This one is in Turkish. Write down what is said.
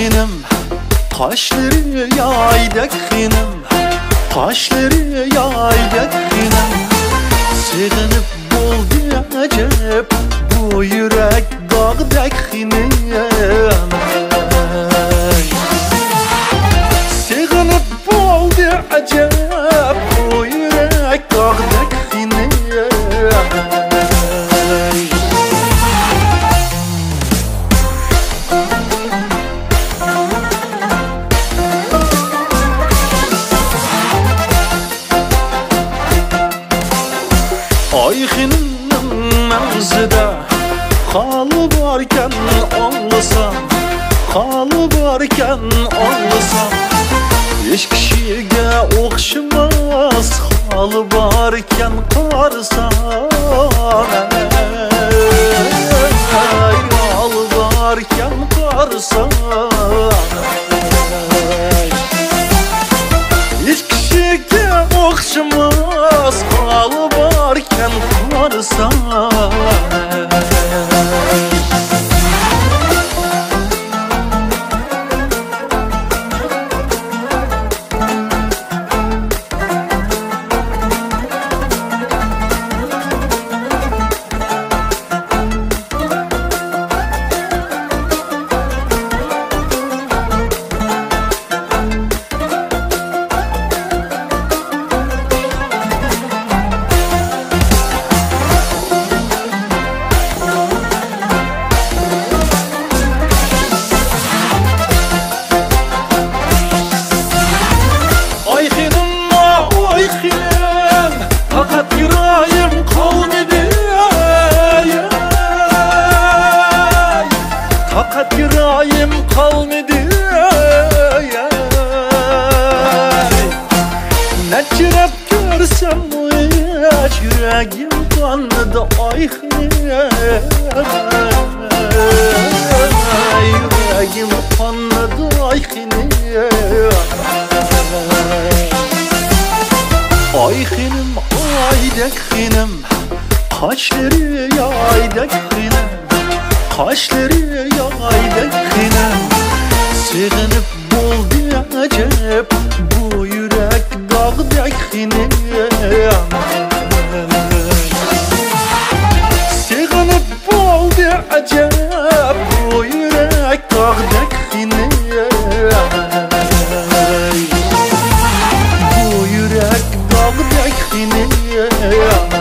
xinem, kaşları yaydak xinem, kaşları yaydak xinem. Sığınıp boldu acep, bu yürek dağdak xinem. Sığınıp boldu acep, bu yürek dağdak xinem. Ay xinin mağzıda halı varken anlasam, halı varken anlasam, hiç kişiye okşamaz halı varken qarsan. Halı varken qarsan, hiç kişiye okşamaz halı varken qarsan. Fakat yüreğim kalmadı, fakat yüreğim kalmadı. Ne çırap görsem hiç yüreğim kanmadı. Ay yüreğim kanmadı. Ay ay xinem, aydak xinem, kaşları yaydak xinem, kaşları yaydak xinem. Sığınıp boldu acep, bu yürek dağdak xinem. Sığınıp boldu acep, bu yürek dağdak xinem. Bu yürek dağdak xinem.